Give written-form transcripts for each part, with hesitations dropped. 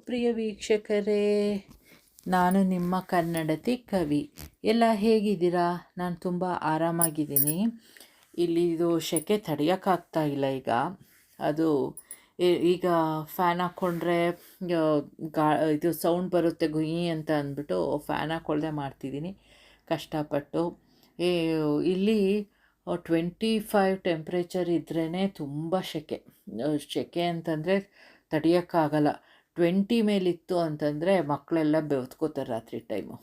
ಸುಪ್ರಿಯ ವೀಕ್ಷಕರೇ, ನಾನು ನಿಮ್ಮ ಕನ್ನಡತಿ ಕವಿ. ಎಲ್ಲ ಹೇಗಿದ್ದೀರಾ? ನಾನು ತುಂಬ ಆರಾಮಾಗಿದ್ದೀನಿ. ಇಲ್ಲಿ ಇದು ಸೆಕೆ ತಡೆಯೋಕ್ಕಾಗ್ತಾ ಇಲ್ಲ ಈಗ. ಅದು ಈಗ ಫ್ಯಾನ್ ಹಾಕ್ಕೊಂಡ್ರೆ ಇದು ಸೌಂಡ್ ಬರುತ್ತೆ ಗುಯಿ ಅಂತ ಅಂದ್ಬಿಟ್ಟು ಫ್ಯಾನ್ ಹಾಕ್ಕೊಳ್ದೆ ಮಾಡ್ತಿದ್ದೀನಿ ಕಷ್ಟಪಟ್ಟು. ಇಲ್ಲಿ 25 ಟೆಂಪ್ರೇಚರ್ ಇದ್ರೇ ತುಂಬ ಸೆಕೆ ಅಂತಂದರೆ ತಡೆಯೋಕ್ಕಾಗಲ್ಲ. 20 ಮೇಲಿತ್ತು ಅಂತಂದರೆ ಮಕ್ಕಳೆಲ್ಲ ಬೆವ್ತ್ಕೋತಾರೆ ರಾತ್ರಿ ಟೈಮು.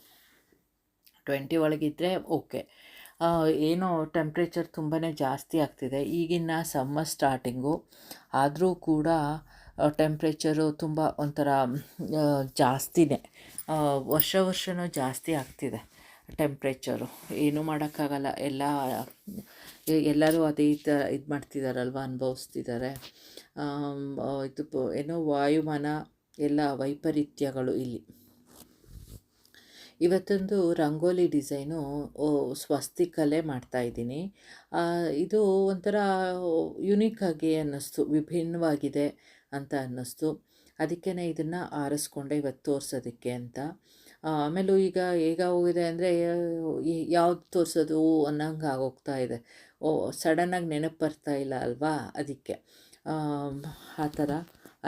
20 ಒಳಗಿದ್ದರೆ ಓಕೆ. ಏನೋ ಟೆಂಪ್ರೇಚರ್ ತುಂಬಾ ಜಾಸ್ತಿ ಆಗ್ತಿದೆ. ಈಗಿನ ಸಮ್ಮರ್ ಸ್ಟಾರ್ಟಿಂಗು ಆದರೂ ಕೂಡ ಟೆಂಪ್ರೇಚರು ತುಂಬ ಒಂಥರ ಜಾಸ್ತಿನೇ, ವರ್ಷನೂ ಜಾಸ್ತಿ ಆಗ್ತಿದೆ ಟೆಂಪ್ರೇಚರು. ಏನೂ ಮಾಡೋಕ್ಕಾಗಲ್ಲ. ಎಲ್ಲರೂ ಅದೇ ಇದು ಮಾಡ್ತಿದ್ದಾರಲ್ವ, ಅನುಭವಿಸ್ತಿದ್ದಾರೆ. ಇದು ಏನೋ ವಾಯುಮಾನ ಎಲ್ಲ ವೈಪರೀತ್ಯಗಳು ಇಲ್ಲಿ. ಇವತ್ತೊಂದು ರಂಗೋಲಿ ಡಿಸೈನು ಸ್ವಸ್ತಿಕಲ್ಲೇ ಮಾಡ್ತಾಯಿದ್ದೀನಿ. ಇದು ಒಂಥರ ಯುನೀಕಾಗಿ ಅನ್ನಿಸ್ತು, ವಿಭಿನ್ನವಾಗಿದೆ ಅಂತ ಅನ್ನಿಸ್ತು. ಅದಕ್ಕೇ ಇದನ್ನು ಆರಿಸ್ಕೊಂಡೆ ಇವತ್ತು ತೋರಿಸೋದಕ್ಕೆ ಅಂತ. ಆಮೇಲೂ ಈಗ ಹೋಗಿದೆ ಅಂದರೆ ಯಾವ್ದು ತೋರಿಸೋದು ಅನ್ನೋಂಗೆ ಆಗೋಗ್ತಾ ಇದೆ. ಸಡನ್ನಾಗಿ ನೆನಪು ಬರ್ತಾ ಇಲ್ಲ ಅಲ್ವಾ, ಅದಕ್ಕೆ ಆ ಥರ.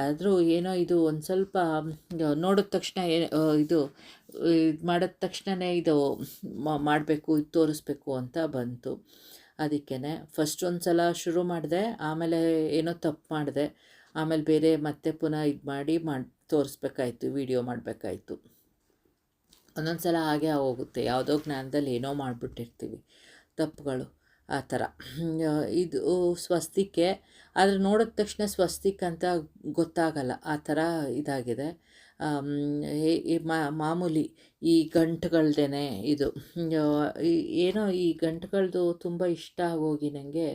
ಆದರೂ ಏನೋ ಇದು ಒಂದು ಸ್ವಲ್ಪ ನೋಡಿದ ತಕ್ಷಣ ಇದು ಮಾಡಿದ ತಕ್ಷಣವೇ ಇದು ಮಾಡಬೇಕು, ಇದು ತೋರಿಸ್ಬೇಕು ಅಂತ ಬಂತು. ಅದಕ್ಕೇ ಫಸ್ಟ್ ಒಂದು ಸಲ ಶುರು ಮಾಡಿದೆ, ಆಮೇಲೆ ಏನೋ ತಪ್ಪು ಮಾಡಿದೆ, ಆಮೇಲೆ ಬೇರೆ ಮತ್ತೆ ಪುನಃ ಇದು ಮಾಡಿ ತೋರಿಸ್ಬೇಕಾಯ್ತು, ವಿಡಿಯೋ ಮಾಡಬೇಕಾಯ್ತು. ಒಂದೊಂದು ಸಲ ಹಾಗೆ ಆಗೋಗುತ್ತೆ, ಯಾವುದೋ ಜ್ಞಾನದಲ್ಲಿ ಏನೋ ಮಾಡಿಬಿಟ್ಟಿರ್ತೀವಿ ತಪ್ಪುಗಳು, ಆ ಥರ. ಇದು ಸ್ವಸ್ತಿಕೆ, ಆದರೆ ನೋಡಿದ ತಕ್ಷಣ ಸ್ವಸ್ತಿಕ್ ಅಂತ ಗೊತ್ತಾಗಲ್ಲ, ಆ ಥರ ಇದಾಗಿದೆ. ಮಾಮೂಲಿ ಈ ಗಂಟುಗಳ್ದೇ ಇದು ಏನೋ ಈ ಗಂಟುಗಳದ್ದು ತುಂಬ ಇಷ್ಟ ಆಗೋಗಿ ನನಗೆ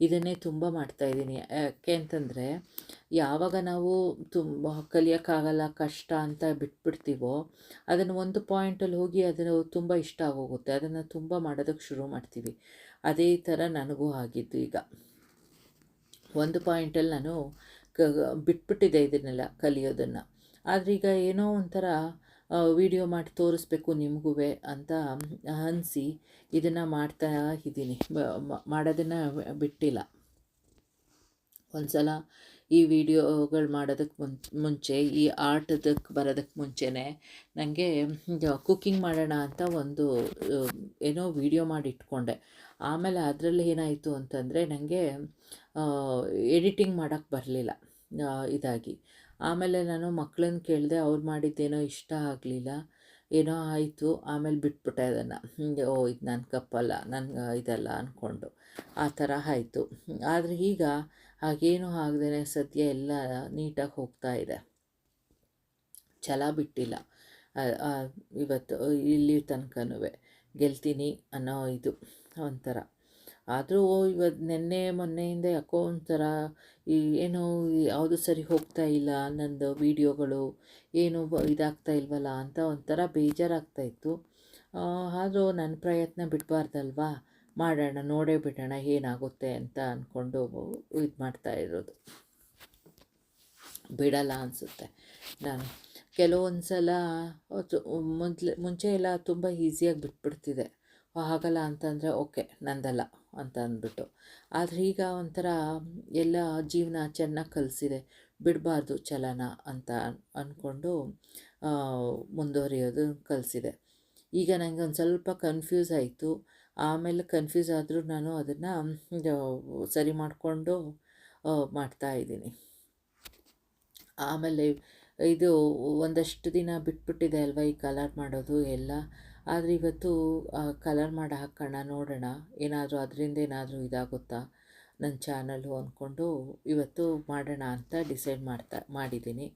ಇದನ್ನೇ ತುಂಬ ಮಾಡ್ತಾಯಿದ್ದೀನಿ. ಯಾಕೆ ಅಂತಂದರೆ ಯಾವಾಗ ನಾವು ತುಂಬ ಕಲಿಯೋಕ್ಕಾಗಲ್ಲ, ಕಷ್ಟ ಅಂತ ಬಿಟ್ಬಿಡ್ತೀವೋ, ಅದನ್ನು ಒಂದು ಪಾಯಿಂಟಲ್ಲಿ ಹೋಗಿ ಅದನ್ನು ತುಂಬ ಇಷ್ಟ ಆಗೋಗುತ್ತೆ, ಅದನ್ನು ತುಂಬ ಮಾಡೋದಕ್ಕೆ ಶುರು ಮಾಡ್ತೀವಿ. ಅದೇ ಥರ ನನಗೂ ಆಗಿದ್ದು. ಈಗ ಒಂದು ಪಾಯಿಂಟಲ್ಲಿ ನಾನು ಬಿಟ್ಬಿಟ್ಟಿದ್ದೆ ಇದನ್ನೆಲ್ಲ ಕಲಿಯೋದನ್ನು. ಆದರೆ ಈಗ ಏನೋ ಒಂಥರ ವಿಡಿಯೋ ಮಾಡಿ ತೋರಿಸ್ಬೇಕು ನಿಮಗೂ ಅಂತ ಅನಿಸಿ ಇದನ್ನು ಮಾಡ್ತಾ ಇದ್ದೀನಿ, ಮಾಡೋದನ್ನು ಬಿಟ್ಟಿಲ್ಲ. ಒಂದು ಸಲ ಈ ವಿಡಿಯೋಗಳು ಮಾಡೋದಕ್ಕೆ ಮುಂಚೆ, ಈ ಆರ್ಟದಕ್ಕೆ ಬರೋದಕ್ಕೆ ಮುಂಚೆನೇ ನನಗೆ ಕುಕ್ಕಿಂಗ್ ಮಾಡೋಣ ಅಂತ ಒಂದು ಏನೋ ವಿಡಿಯೋ ಮಾಡಿ ಇಟ್ಕೊಂಡೆ. ಆಮೇಲೆ ಅದರಲ್ಲಿ ಏನಾಯಿತು ಅಂತಂದರೆ ನನಗೆ ಎಡಿಟಿಂಗ್ ಮಾಡೋಕ್ಕೆ ಬರಲಿಲ್ಲ ಇದಾಗಿ. ಆಮೇಲೆ ನಾನು ಮಕ್ಕಳನ್ನ ಕೇಳಿದೆ, ಅವ್ರು ಮಾಡಿದ್ದೇನೋ ಇಷ್ಟ ಆಗಲಿಲ್ಲ, ಏನೋ ಆಯಿತು. ಆಮೇಲೆ ಬಿಟ್ಬಿಟ್ಟೆ ಅದನ್ನು. ಇದು ನನ್ನ ಕಪ್ಪಲ್ಲ, ನನ್ನ ಇದಲ್ಲ ಅಂದ್ಕೊಂಡು ಆ ಥರ ಆಯಿತು. ಆದರೆ ಈಗ ಹಾಗೇನೂ ಆಗದೇ ಸದ್ಯ ಎಲ್ಲ ನೀಟಾಗಿ ಹೋಗ್ತಾ ಇದೆ, ಛಲ ಬಿಟ್ಟಿಲ್ಲ. ಇವತ್ತು ಇಲ್ಲಿ ತನಕನೂ ಗೆಲ್ತೀನಿ ಅನ್ನೋ ಇದು ಒಂಥರ. ಆದರೂ ಇವತ್ತು ಮೊನ್ನೆಯಿಂದ ಯಾಕೋ ಒಂಥರ ಏನೋ ಯಾವುದು ಸರಿ ಹೋಗ್ತಾ ಇಲ್ಲ, ನಂದು ವೀಡಿಯೋಗಳು ಏನು ಇದಾಗ್ತಾ ಇಲ್ವಲ್ಲ ಅಂತ ಒಂಥರ ಬೇಜಾರಾಗ್ತಾಯಿತ್ತು. ಆದರೂ ನನ್ನ ಪ್ರಯತ್ನ ಬಿಡಬಾರ್ದಲ್ವಾ, ಮಾಡೋಣ, ನೋಡೇ ಬಿಡೋಣ ಏನಾಗುತ್ತೆ ಅಂತ ಅಂದ್ಕೊಂಡು ಇದು ಮಾಡ್ತಾ ಇರೋದು. ಬಿಡಲ್ಲ ಅನಿಸುತ್ತೆ ನಾನು. ಕೆಲವೊಂದು ಸಲ ಮುಂಚೆ ಎಲ್ಲ ತುಂಬ ಈಸಿಯಾಗಿ ಬಿಟ್ಬಿಡ್ತಿದ್ದೆ, ಆಗಲ್ಲ ಅಂತಂದರೆ ಓಕೆ ನಂದಲ್ಲ ಅಂತ ಅಂದ್ಬಿಟ್ಟು. ಆದರೆ ಈಗ ಒಂಥರ ಎಲ್ಲ ಜೀವನ ಚೆನ್ನಾಗಿ ಕಲಿಸಿದೆ, ಬಿಡಬಾರ್ದು ಛಲನ ಅಂತ ಅಂದ್ಕೊಂಡು ಮುಂದುವರಿಯೋದು ಕಲಿಸಿದೆ. ಈಗ ನನಗೆ ಒಂದು ಸ್ವಲ್ಪ ಕನ್ಫ್ಯೂಸ್ ಆಯಿತು. ಆಮೇಲೆ ಕನ್ಫ್ಯೂಸ್ ಆದರೂ ನಾನು ಅದನ್ನು ಸರಿ ಮಾಡಿಕೊಂಡು ಮಾಡ್ತಾಯಿದ್ದೀನಿ. ಆಮೇಲೆ ಇದು ಒಂದಷ್ಟು ದಿನ ಬಿಟ್ಬಿಟ್ಟಿದೆ ಅಲ್ವ ಈ ಕಲರ್ ಮಾಡೋದು ಎಲ್ಲ. ಆದರೆ ಇವತ್ತು ಕಲರ್ ಮಾಡಿ ಹಾಕೋಣ, ನೋಡೋಣ ಏನಾದರೂ ಅದರಿಂದ ಏನಾದರೂ ಇದಾಗುತ್ತಾ ನನ್ನ ಚಾನಲ್ಲು ಅಂದ್ಕೊಂಡು ಇವತ್ತು ಮಾಡೋಣ ಅಂತ ಡಿಸೈಡ್ ಮಾಡಿದ್ದೀನಿ.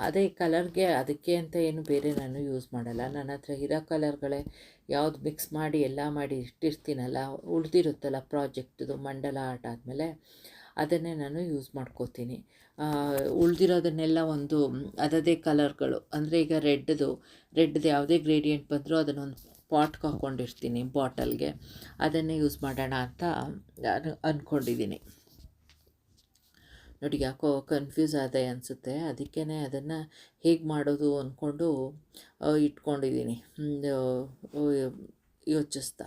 ಅದೇ ಕಲರ್ಗೆ ಅದಕ್ಕೆ ಅಂತ ಏನು ಬೇರೆ ನಾನು ಯೂಸ್ ಮಾಡಲ್ಲ. ನನ್ನ ಹತ್ರ ಇರೋ ಕಲರ್ಗಳೇ ಯಾವುದು ಮಿಕ್ಸ್ ಮಾಡಿ ಎಲ್ಲ ಮಾಡಿ ಇಟ್ಟಿರ್ತೀನಲ್ಲ, ಉಳಿದಿರುತ್ತಲ್ಲ ಪ್ರಾಜೆಕ್ಟ್ದು ಮಂಡಲ ಆರ್ಟ್ ಆದಮೇಲೆ ಅದನ್ನೇ ನಾನು ಯೂಸ್ ಮಾಡ್ಕೋತೀನಿ. ಉಳಿದಿರೋದನ್ನೆಲ್ಲ ಒಂದು ಅದದೇ ಕಲರ್ಗಳು, ಅಂದರೆ ಈಗ ರೆಡ್ದು ಯಾವುದೇ ಗ್ರೇಡಿಯೆಂಟ್ ಬಂದರೂ ಅದನ್ನೊಂದು ಪಾಟ್ಗೆ ಹಾಕ್ಕೊಂಡಿರ್ತೀನಿ, ಬಾಟಲ್ಗೆ, ಅದನ್ನೇ ಯೂಸ್ ಮಾಡೋಣ ಅಂತ ಅಂದ್ಕೊಂಡಿದ್ದೀನಿ. ನೋಡಿ ಯಾಕೋ ಕನ್ಫ್ಯೂಸ್ ಆದೆ ಅನಿಸುತ್ತೆ. ಅದಕ್ಕೇ ಅದನ್ನು ಹೇಗೆ ಮಾಡೋದು ಅಂದ್ಕೊಂಡು ಇಟ್ಕೊಂಡಿದ್ದೀನಿ ಯೋಚಿಸ್ತಾ.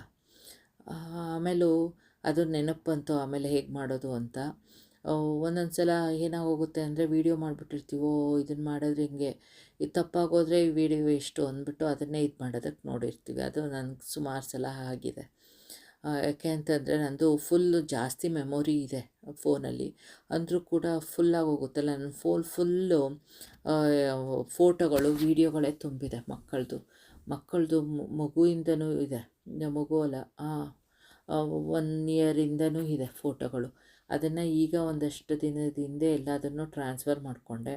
ಆಮೇಲೂ ಅದು ನೆನಪು ಬಂತು ಆಮೇಲೆ ಹೇಗೆ ಮಾಡೋದು ಅಂತ. ಒಂದೊಂದು ಸಲ ಏನಾಗೋಗುತ್ತೆ ಅಂದರೆ ವೀಡಿಯೋ ಮಾಡಿಬಿಟ್ಟಿರ್ತೀವೋ ಇದನ್ನು ಮಾಡಿದ್ರೆ ಹಿಂಗೆ ಇದು ತಪ್ಪಾಗೋದ್ರೆ ಈ ವಿಡಿಯೋ ವೇಸ್ಟು ಅಂದ್ಬಿಟ್ಟು ಅದನ್ನೇ ಇದು ಮಾಡೋದಕ್ಕೆ ನೋಡಿರ್ತೀವಿ. ಅದು ನನಗೆ ಸುಮಾರು ಸಲ ಆಗಿದೆ. ಯಾಕೆ ಅಂತಂದರೆ ನಂದು ಫುಲ್ಲು ಜಾಸ್ತಿ ಮೆಮೊರಿ ಇದೆ ಫೋನಲ್ಲಿ. ಅಂದರೂ ಕೂಡ ಫುಲ್ಲಾಗಿ ಹೋಗುತ್ತಲ್ಲ ನನ್ನ ಫುಲ್ಲು ಫೋಟೋಗಳು ವೀಡಿಯೋಗಳೇ ತುಂಬಿದೆ ಮಕ್ಕಳದು ಮಗುವಿಂದನೂ ಇದೆ. ಮಗು ಅಲ್ಲ 1 ಇಯರಿಂದನೂ ಇದೆ ಫೋಟೋಗಳು. ಅದನ್ನು ಈಗ ಒಂದಷ್ಟು ದಿನದ ಹಿಂದೆ ಎಲ್ಲದನ್ನು ಟ್ರಾನ್ಸ್ಫರ್ ಮಾಡಿಕೊಂಡೆ.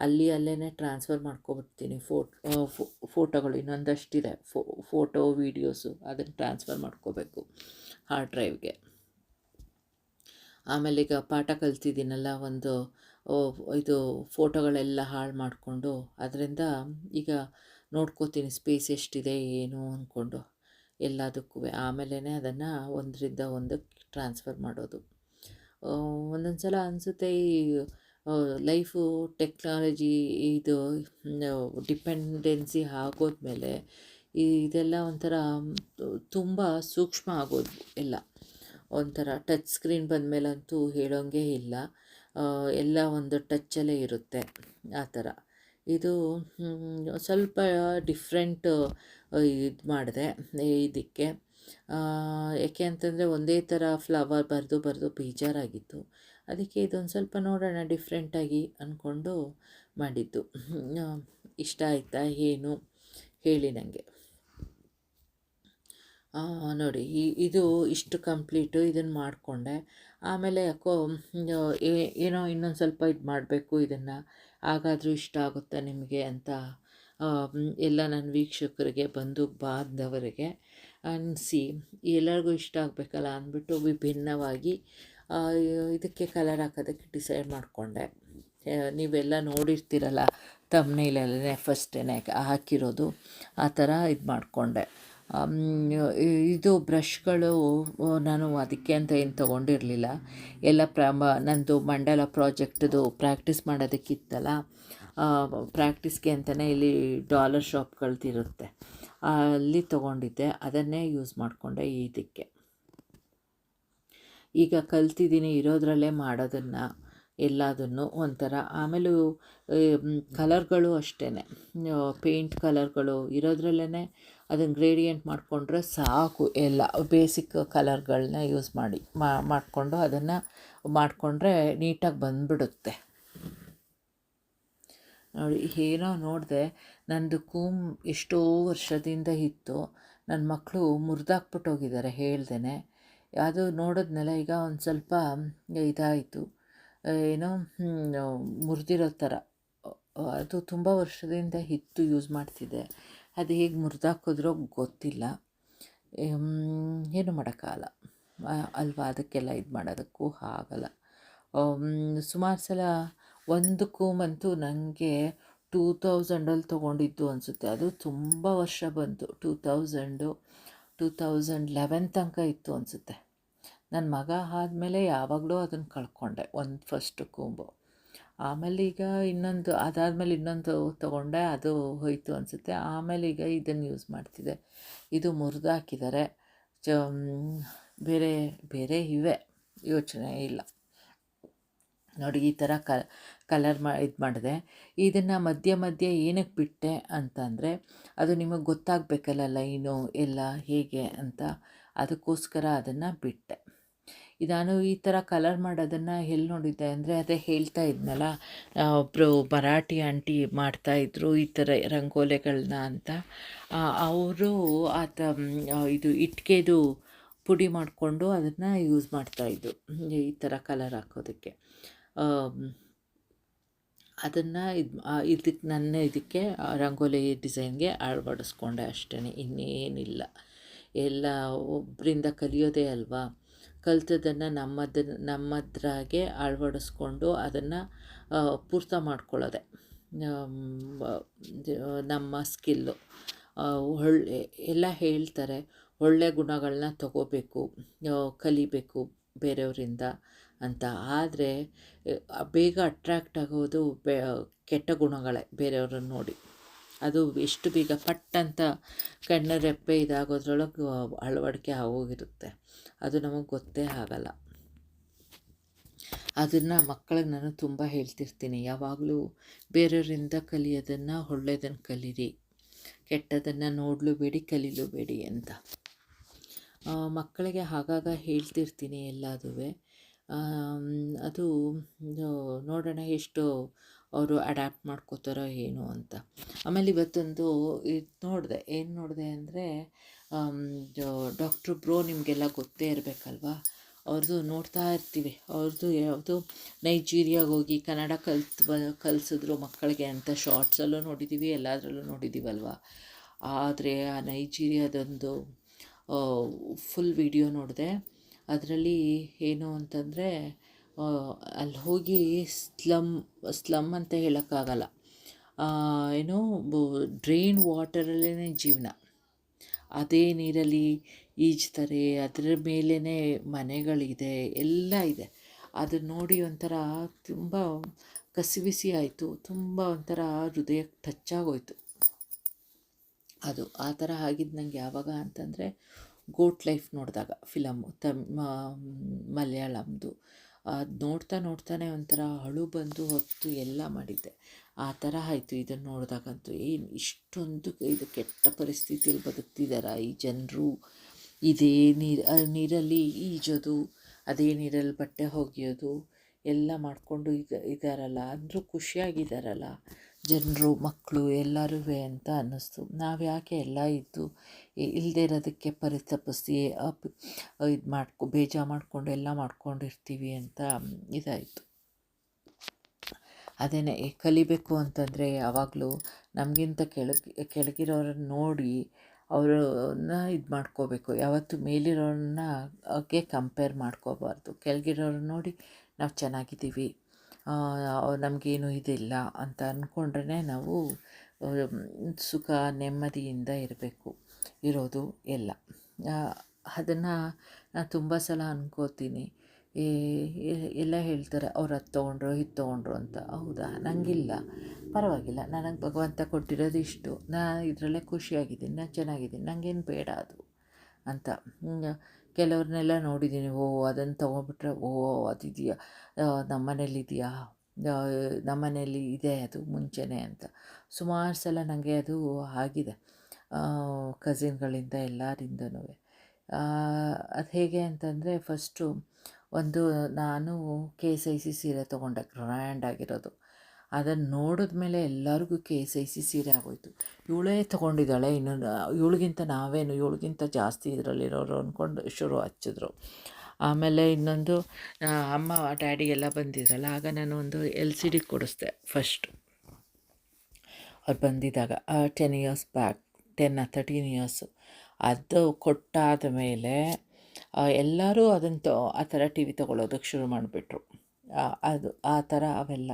ಅಲ್ಲೇ ಟ್ರಾನ್ಸ್ಫರ್ ಮಾಡ್ಕೊಬಿಡ್ತೀನಿ ಫೋಟೋಗಳು. ಇನ್ನೊಂದಷ್ಟಿದೆ ಫೋಟೋ ವೀಡಿಯೋಸು, ಅದನ್ನು ಟ್ರಾನ್ಸ್ಫರ್ ಮಾಡ್ಕೋಬೇಕು ಹಾರ್ಡ್ ಡ್ರೈವ್ಗೆ. ಆಮೇಲೆ ಈಗ ಪಾಠ ಕಲ್ತಿದ್ದೀನಲ್ಲ, ಒಂದು ಇದು ಫೋಟೋಗಳೆಲ್ಲ ಹಾಳು ಮಾಡಿಕೊಂಡು ಅದರಿಂದ ಈಗ ನೋಡ್ಕೋತೀನಿ ಸ್ಪೇಸ್ ಎಷ್ಟಿದೆ ಏನು ಅಂದ್ಕೊಂಡು ಎಲ್ಲದಕ್ಕೂ. ಆಮೇಲೆ ಅದನ್ನು ಒಂದರಿಂದ ಒಂದಕ್ಕೆ ಟ್ರಾನ್ಸ್ಫರ್ ಮಾಡೋದು. ಒಂದೊಂದು ಸಲ ಅನಿಸುತ್ತೆ ಈ ಲೈಫು ಟೆಕ್ನಾಲಜಿ ಇದು ಡಿಪೆಂಡೆನ್ಸಿ ಆಗೋದ್ಮೇಲೆ ಇದೆಲ್ಲ ಒಂಥರ ತುಂಬ ಸೂಕ್ಷ್ಮ ಆಗೋದು ಎಲ್ಲ. ಒಂಥರ ಟಚ್ ಸ್ಕ್ರೀನ್ ಬಂದಮೇಲಂತೂ ಹೇಳೋಂಗೆ ಇಲ್ಲ, ಎಲ್ಲ ಒಂದು ಟಚ್ಚಲ್ಲೇ ಇರುತ್ತೆ ಆ ಥರ. ಇದು ಸ್ವಲ್ಪ ಡಿಫ್ರೆಂಟ್ ಇದು ಮಾಡಿದೆ ಇದಕ್ಕೆ. ಏಕೆ ಅಂತಂದರೆ ಒಂದೇ ಥರ ಫ್ಲವರ್ ಬರೆದು ಬೇಜಾರಾಗಿತ್ತು. ಅದಕ್ಕೆ ಇದೊಂದು ಸ್ವಲ್ಪ ನೋಡೋಣ ಡಿಫ್ರೆಂಟಾಗಿ ಅಂದ್ಕೊಂಡು ಮಾಡಿದ್ದು. ಇಷ್ಟ ಆಯಿತಾ ಏನು ಹೇಳಿ ನನಗೆ. ನೋಡಿ ಇದು ಇಷ್ಟು ಕಂಪ್ಲೀಟು ಇದನ್ನು ಮಾಡಿಕೊಂಡೆ. ಆಮೇಲೆ ಯಾಕೋ ಏನೋ ಇನ್ನೊಂದು ಸ್ವಲ್ಪ ಇದು ಮಾಡಬೇಕು ಇದನ್ನು, ಹಾಗಾದರೂ ಇಷ್ಟ ಆಗುತ್ತಾ ನಿಮಗೆ ಅಂತ ಎಲ್ಲ ನನ್ನ ವೀಕ್ಷಕರಿಗೆ ಬಂಧು ಬಾಂಧವರಿಗೆ ಅನಿಸಿ ಎಲ್ಲರಿಗೂ ಇಷ್ಟ ಆಗಬೇಕಲ್ಲ ಅಂದ್ಬಿಟ್ಟು ವಿಭಿನ್ನವಾಗಿ ಇದಕ್ಕೆ ಕಲರ್ ಹಾಕೋದಕ್ಕೆ ಡಿಸೈಡ್ ಮಾಡಿಕೊಂಡೆ. ನೀವೆಲ್ಲ ನೋಡಿರ್ತೀರಲ್ಲ ತಮ್ನೇಲಲ್ಲೇ ಫಸ್ಟೇ ಹಾಕಿರೋದು, ಆ ಥರ ಇದು ಮಾಡಿಕೊಂಡೆ. ಇದು ಬ್ರಷ್ಗಳು ನಾನು ಅದಕ್ಕೆ ಅಂತ ಏನು ತೊಗೊಂಡಿರಲಿಲ್ಲ. ಎಲ್ಲ ನಂದು ಮಂಡಲ ಪ್ರಾಜೆಕ್ಟ್ದು ಪ್ರಾಕ್ಟೀಸ್ ಮಾಡೋದಕ್ಕಿತ್ತಲ್ಲ, ಪ್ರಾಕ್ಟೀಸ್ಗೆ ಅಂತಲೇ ಇಲ್ಲಿ ಡಾಲರ್ ಶಾಪ್ಗಳ್ದಿರುತ್ತೆ, ಅಲ್ಲಿ ತೊಗೊಂಡಿದ್ದೆ. ಅದನ್ನೇ ಯೂಸ್ ಮಾಡಿಕೊಂಡೆ ಇದಕ್ಕೆ. ಈಗ ಕಲ್ತಿದ್ದೀನಿ ಇರೋದ್ರಲ್ಲೇ ಮಾಡೋದನ್ನು ಎಲ್ಲದನ್ನು ಒಂಥರ. ಆಮೇಲೂ ಕಲರ್ಗಳು ಅಷ್ಟೇ, ಪೇಂಟ್ ಕಲರ್ಗಳು ಇರೋದ್ರಲ್ಲೇ ಅದನ್ನು ಗ್ರೇಡಿಯಂಟ್ ಮಾಡಿಕೊಂಡ್ರೆ ಸಾಕು. ಎಲ್ಲ ಬೇಸಿಕ್ ಕಲರ್ಗಳನ್ನ ಯೂಸ್ ಮಾಡಿಕೊಂಡು ಅದನ್ನು ಮಾಡಿಕೊಂಡ್ರೆ ನೀಟಾಗಿ ಬಂದುಬಿಡುತ್ತೆ. ನೋಡಿ ಏನೋ ನೋಡಿದೆ, ನಂದು ಎಷ್ಟೋ ವರ್ಷದಿಂದ ಇತ್ತು, ನನ್ನ ಮಕ್ಕಳು ಮುರಿದಾಕ್ಬಿಟ್ಟು ಹೋಗಿದ್ದಾರೆ ಹೇಳ್ದೇ. ಅದು ನೋಡಿದ್ಮೇಲೆ ಈಗ ಒಂದು ಸ್ವಲ್ಪ ಇದಾಯಿತು, ಏನೋ ಮುರಿದಿರೋ ಥರ. ಅದು ತುಂಬ ವರ್ಷದಿಂದ ಇತ್ತು, ಯೂಸ್ ಮಾಡ್ತಿದ್ದೆ. ಅದು ಹೇಗೆ ಮುರಿದಾಕಿದ್ರೋ ಗೊತ್ತಿಲ್ಲ, ಏನು ಮಾಡೋಕ್ಕಾಗಲ್ಲ ಅಲ್ವಾ. ಅದಕ್ಕೆಲ್ಲ ಇದು ಮಾಡೋದಕ್ಕೂ ಆಗಲ್ಲ. ಸುಮಾರು ಸಲ ಒಂದು ಕೂಮಂತೂ ನನಗೆ 2000ಅಲ್ಲಿ ತೊಗೊಂಡಿದ್ದು ಅನಿಸುತ್ತೆ. ಅದು ತುಂಬ ವರ್ಷ ಬಂತು, 2011 ತನಕ ಇತ್ತು ಅನಿಸುತ್ತೆ. ನನ್ನ ಮಗ ಆದಮೇಲೆ ಯಾವಾಗಲೂ ಅದನ್ನು ಕಳ್ಕೊಂಡೆ, ಒಂದು ಫಸ್ಟ್ ಕೂಂಬು. ಆಮೇಲೆ ಈಗ ಅದಾದಮೇಲೆ ಇನ್ನೊಂದು ತೊಗೊಂಡೆ, ಅದು ಹೋಯಿತು ಅನಿಸುತ್ತೆ. ಆಮೇಲೆ ಈಗ ಇದನ್ನು ಯೂಸ್ ಮಾಡ್ತಿದ್ದೆ. ಇದು ಮುರಿದಾಕಿದ್ದಾರೆ, ಬೇರೆ ಬೇರೆ ಇವೆ, ಯೋಚನೆ ಇಲ್ಲ. ನೋಡಿ ಈ ಥರ ಕಲರ್ ಇದು ಮಾಡಿದೆ. ಇದನ್ನು ಮಧ್ಯೆ ಏನಕ್ಕೆ ಬಿಟ್ಟೆ ಅಂತಂದರೆ, ಅದು ನಿಮಗೆ ಗೊತ್ತಾಗಬೇಕಲ್ಲ ಲೈನು ಎಲ್ಲ ಹೇಗೆ ಅಂತ, ಅದಕ್ಕೋಸ್ಕರ ಅದನ್ನು ಬಿಟ್ಟೆ. ನಾನು ಈ ಥರ ಕಲರ್ ಮಾಡೋದನ್ನು ಎಲ್ಲಿ ನೋಡಿದ್ದೆ ಅಂದರೆ, ಅದೇ ಹೇಳ್ತಾ ಇದ್ನಲ್ಲ, ಒಬ್ಬರು ಮರಾಠಿ ಆಂಟಿ ಮಾಡ್ತಾಯಿದ್ರು ಈ ಥರ ರಂಗೋಲಿಗಳನ್ನ ಅಂತ. ಅವರು ಇದು ಇಟ್ಟಿಗೆದು ಪುಡಿ ಮಾಡಿಕೊಂಡು ಅದನ್ನು ಯೂಸ್ ಮಾಡ್ತಾಯಿದ್ರು ಈ ಥರ ಕಲರ್ ಹಾಕೋದಕ್ಕೆ. ಅದನ್ನು ಇದಕ್ಕೆ ರಂಗೋಲಿ ಡಿಸೈನ್ಗೆ ಅಳವಡಿಸ್ಕೊಂಡೆ ಅಷ್ಟೇ, ಇನ್ನೇನಿಲ್ಲ. ಎಲ್ಲ ಒಬ್ಬರಿಂದ ಕಲಿಯೋದೇ ಅಲ್ವಾ, ಕಲ್ತದನ್ನು ನಮ್ಮದ್ರಾಗೆ ಅಳವಡಿಸ್ಕೊಂಡು ಅದನ್ನು ಪೂರ್ತ ಮಾಡ್ಕೊಳ್ಳೋದೆ ನಮ್ಮ ಸ್ಕಿಲ್ಲು. ಎಲ್ಲ ಹೇಳ್ತಾರೆ ಒಳ್ಳೆ ಗುಣಗಳನ್ನ ತಗೋಬೇಕು, ಕಲಿಬೇಕು ಬೇರೆಯವರಿಂದ ಅಂತ. ಆದರೆ ಬೇಗ ಅಟ್ರ್ಯಾಕ್ಟ್ ಆಗೋದು ಕೆಟ್ಟ ಗುಣಗಳೇ ಬೇರೆಯವ್ರನ್ನ ನೋಡಿ. ಅದು ಎಷ್ಟು ಬೇಗ ಪಟ್ಟಂತ ಕಣ್ಣ ರೆಪ್ಪೆ ಇದಾಗೋದ್ರೊಳಗೆ ಅಳವಡಿಕೆ ಆಗೋಗಿರುತ್ತೆ. ಅದು ನಮಗೆ ಗೊತ್ತೇ ಆಗಲ್ಲ. ಅದನ್ನು ಮಕ್ಕಳಿಗೆ ನಾನು ತುಂಬ ಹೇಳ್ತಿರ್ತೀನಿ, ಯಾವಾಗಲೂ ಬೇರೆಯವರಿಂದ ಕಲಿಯೋದನ್ನು ಒಳ್ಳೆಯದನ್ನು ಕಲೀರಿ, ಕೆಟ್ಟದನ್ನು ನೋಡಲೂಬೇಡಿ ಕಲೀಲೂಬೇಡಿ ಅಂತ ಮಕ್ಕಳಿಗೆ ಆಗಾಗ ಹೇಳ್ತಿರ್ತೀನಿ ಎಲ್ಲದೂ. ಅದು ನೋಡೋಣ ಎಷ್ಟು ಅವರು ಅಡ್ಯಾಪ್ಟ್ ಮಾಡ್ಕೋತಾರೋ ಏನು ಅಂತ. ಆಮೇಲೆ ಇವತ್ತೊಂದು ಏನು ನೋಡಿದೆ ಅಂದರೆ ಡಾಕ್ಟ್ರು ಬ್ರೋ, ನಿಮಗೆಲ್ಲ ಗೊತ್ತೇ ಇರಬೇಕಲ್ವ, ಅವ್ರದ್ದು ನೋಡ್ತಾ ಇರ್ತೀವಿ, ಅವ್ರದ್ದು ಯಾವುದು ನೈಜೀರಿಯಾಗೆ ಹೋಗಿ ಕನ್ನಡ ಕಲಿಸಿದ್ರು ಮಕ್ಕಳಿಗೆ ಅಂತ ಶಾರ್ಟ್ಸಲ್ಲೂ ನೋಡಿದ್ದೀವಿ, ಎಲ್ಲದರಲ್ಲೂ ನೋಡಿದ್ದೀವಲ್ವ. ಆದರೆ ಆ ನೈಜೀರಿಯಾದೊಂದು ಫುಲ್ ವಿಡಿಯೋ ನೋಡಿದೆ. ಅದರಲ್ಲಿ ಏನು ಅಂತಂದರೆ ಅಲ್ಲಿ ಹೋಗಿ ಸ್ಲಮ್ ಅಂತ ಹೇಳೋಕ್ಕಾಗಲ್ಲ, ಏನೋ ಡ್ರೈನ್ ವಾಟರಲ್ಲೇ ಜೀವನ, ಅದೇ ನೀರಲ್ಲಿ ಈಜ್ತಾರೆ, ಅದರ ಮೇಲೇ ಮನೆಗಳಿದೆ, ಎಲ್ಲ ಇದೆ. ಅದನ್ನು ನೋಡಿ ಒಂಥರ ತುಂಬ ಕಸಿವಿಸಿ ಆಯಿತು, ತುಂಬ ಒಂಥರ ಹೃದಯಕ್ಕೆ ಟಚ್ ಆಗೋಯ್ತು. ಅದು ಆ ಥರ ಆಗಿದ್ದು ನನಗೆ ಯಾವಾಗ ಅಂತಂದರೆ ಗೋಟ್ ಲೈಫ್ ನೋಡಿದಾಗ ಫಿಲಮ್ಮು ಮಲಯಾಳಮ್ದು. ಅದು ನೋಡ್ತಾನೆ ಒಂಥರ ಅಳು ಬಂದು ಹೊತ್ತು ಎಲ್ಲ ಮಾಡಿದ್ದೆ. ಆ ಥರ ಆಯಿತು ಇದನ್ನು ನೋಡಿದಾಗಂತೂ. ಏನು ಇಷ್ಟೊಂದು ಇದು ಕೆಟ್ಟ ಪರಿಸ್ಥಿತಿಯಲ್ಲಿ ಬದುಕ್ತಿದ್ದಾರಾ ಈ ಜನರು? ಇದೇ ನೀರಲ್ಲಿ ಈಜೋದು, ಅದೇ ನೀರಲ್ಲಿ ಬಟ್ಟೆ ಒಗೆಯೋದು ಎಲ್ಲ ಮಾಡಿಕೊಂಡು ಇದ್ದಾರಲ್ಲ, ಅಂದರೂ ಖುಷಿಯಾಗಿದ್ದಾರಲ್ಲ ಜನರು, ಮಕ್ಕಳು ಎಲ್ಲರೂ ಅಂತ ಅನ್ನಿಸ್ತು. ನಾವು ಯಾಕೆ ಎಲ್ಲ ಇದ್ದು ಇಲ್ಲದೇ ಇರೋದಕ್ಕೆ ಪರಿತಪಿಸಿ ಬೇಜಾರು ಮಾಡಿಕೊಂಡು ಎಲ್ಲ ಮಾಡ್ಕೊಂಡಿರ್ತೀವಿ ಅಂತ ಇದಾಯಿತು. ಅದೇನೇ ಕಲಿಬೇಕು ಅಂತಂದರೆ ಯಾವಾಗಲೂ ನಮಗಿಂತ ಕೆಳಗಿರೋರನ್ನ ನೋಡಿ ಅವ್ರನ್ನ ಇದು ಮಾಡ್ಕೋಬೇಕು. ಯಾವತ್ತೂ ಮೇಲಿರೋರನ್ನ ಕಂಪೇರ್ ಮಾಡ್ಕೋಬಾರ್ದು. ಕೆಳಗಿರೋರನ್ನ ನೋಡಿ ನಾವು ಚೆನ್ನಾಗಿದ್ದೀವಿ, ನಮಗೇನು ಇದಿಲ್ಲ ಅಂತ ಅಂದ್ಕೊಂಡ್ರೆ ನಾವು ಸುಖ ನೆಮ್ಮದಿಯಿಂದ ಇರೋದು ಎಲ್ಲ. ಅದನ್ನು ನಾನು ತುಂಬ ಸಲ ಅಂದ್ಕೋತೀನಿ. ಎಲ್ಲ ಹೇಳ್ತಾರೆ ಅವ್ರು ಅದು ತೊಗೊಂಡ್ರು ಇದು ತೊಗೊಂಡ್ರು ಅಂತ. ಹೌದಾ? ನನಗಿಲ್ಲ, ಪರವಾಗಿಲ್ಲ, ನನಗೆ ಭಗವಂತ ಕೊಟ್ಟಿರೋದು ಇಷ್ಟು, ನಾನು ಇದರಲ್ಲೇ ಖುಷಿಯಾಗಿದ್ದೀನಿ, ನಾನು ಚೆನ್ನಾಗಿದ್ದೀನಿ, ನನಗೇನು ಬೇಡ ಅದು ಅಂತ. ಕೆಲವ್ರನ್ನೆಲ್ಲ ನೋಡಿದ್ದೀನಿ, ಅದನ್ನು ತೊಗೊಬಿಟ್ರೆ ಅದಿದೆಯಾ, ನಮ್ಮನೇಲಿದೆಯಾ, ನಮ್ಮನೇಲಿ ಇದೆ ಅದು ಮುಂಚೆನೇ ಅಂತ. ಸುಮಾರು ಸಲ ನನಗೆ ಅದು ಆಗಿದೆ, ಕಸಿನ್ಗಳಿಂದ ಎಲ್ಲರಿಂದನೂ. ಅದು ಹೇಗೆ ಅಂತಂದರೆ ಫಸ್ಟು ನಾನು KSIC ಸೀರೆ ತೊಗೊಂಡೆ, ಗ್ರ್ಯಾಂಡಾಗಿರೋದು. ಅದನ್ನು ನೋಡಿದ್ಮೇಲೆ ಎಲ್ಲರಿಗೂ KSIC ಸೀರೆ ಆಗೋಯ್ತು. ಇವಳೇ ತೊಗೊಂಡಿದ್ದಾಳೆ, ಇವಳಿಗಿಂತ ಇವಳಿಗಿಂತ ಜಾಸ್ತಿ ಇದರಲ್ಲಿರೋರು ಅಂದ್ಕೊಂಡು ಶುರು ಹಚ್ಚಿದ್ರು. ಆಮೇಲೆ ಇನ್ನೊಂದು ಅಮ್ಮ ಡ್ಯಾಡಿ ಎಲ್ಲ ಬಂದಿದ್ರಲ್ಲ, ಆಗ ನಾನು ಒಂದು LCD ಕೊಡಿಸ್ದೆ ಫಸ್ಟ್. ಅವ್ರು ಬಂದಿದ್ದಾಗ 10 ಇಯರ್ಸ್ ಬ್ಯಾಕ್, 10 or 13 ಇಯರ್ಸು. ಅದು ಕೊಟ್ಟಾದ ಮೇಲೆ ಎಲ್ಲರೂ ಆ ಥರ TV ತೊಗೊಳೋದಕ್ಕೆ ಶುರು ಮಾಡಿಬಿಟ್ರು. ಅದು ಆ ಥರ ಅವೆಲ್ಲ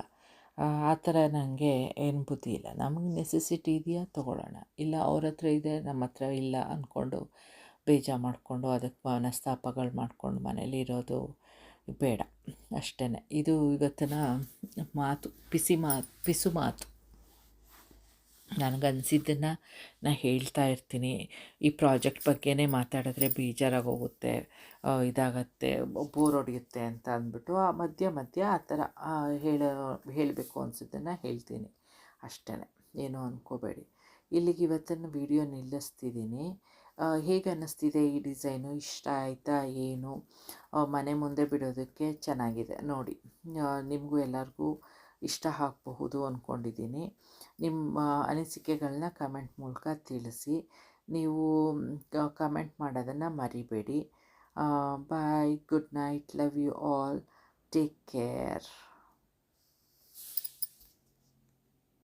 ಆ ಥರ ನನಗೆ ಏನು ಬುದ್ಧಿ ಇಲ್ಲ. ನಮಗೆ ನೆಸೆಸಿಟಿ ಇದೆಯಾ ತೊಗೊಳ್ಳೋಣ, ಇಲ್ಲ ಅವ್ರ ಹತ್ರ ಇದೆ ನಮ್ಮ ಹತ್ರ ಇಲ್ಲ ಅಂದ್ಕೊಂಡು ಬೇಜಾರು ಮಾಡಿಕೊಂಡು ಅದಕ್ಕೆ ಮನಸ್ತಾಪಗಳು ಮಾಡ್ಕೊಂಡು ಮನೇಲಿ ಇರೋದು ಬೇಡ ಅಷ್ಟೇ. ಇದು ಇವತ್ತಿನ ಮಾತು, ಪಿಸು ಮಾತು. ನನಗನ್ಸಿದ್ದನ್ನು ನಾನು ಹೇಳ್ತಾ ಇರ್ತೀನಿ. ಈ ಪ್ರಾಜೆಕ್ಟ್ ಬಗ್ಗೆನೇ ಮಾತಾಡಿದ್ರೆ ಬೇಜಾರಾಗೋಗುತ್ತೆ, ಇದಾಗತ್ತೆ, ಬೋರ್ ಹೊಡೆಯುತ್ತೆ ಅಂತ ಅಂದ್ಬಿಟ್ಟು ಮಧ್ಯ ಆ ಥರ ಹೇಳಬೇಕು ಅನಿಸಿದ್ದನ್ನು ಹೇಳ್ತೀನಿ ಅಷ್ಟೇ. ಏನೂ ಅಂದ್ಕೋಬೇಡಿ. ಇಲ್ಲಿಗೆ ಇವತ್ತಿನ ವಿಡಿಯೋ ನಿಲ್ಲಿಸ್ತಿದ್ದೀನಿ. ಹೇಗೆ ಅನ್ನಿಸ್ತಿದೆ ಈ ಡಿಸೈನು? ಇಷ್ಟ ಆಯಿತಾ ಏನು? ಮನೆ ಮುಂದೆ ಬಿಡೋದಕ್ಕೆ ಚೆನ್ನಾಗಿದೆ ನೋಡಿ. ನಿಮಗೂ ಎಲ್ಲರಿಗೂ ಇಷ್ಟ ಆಗಬಹುದು ಅಂದ್ಕೊಂಡಿದ್ದೀನಿ. ನಿಮ್ಮ ಅನಿಸಿಕೆಗಳನ್ನ ಕಮೆಂಟ್ ಮೂಲಕ ತಿಳಿಸಿ. ನೀವು ಕಮೆಂಟ್ ಮಾಡೋದನ್ನು ಮರಿಬೇಡಿ. Bye, good night, love you all, take care.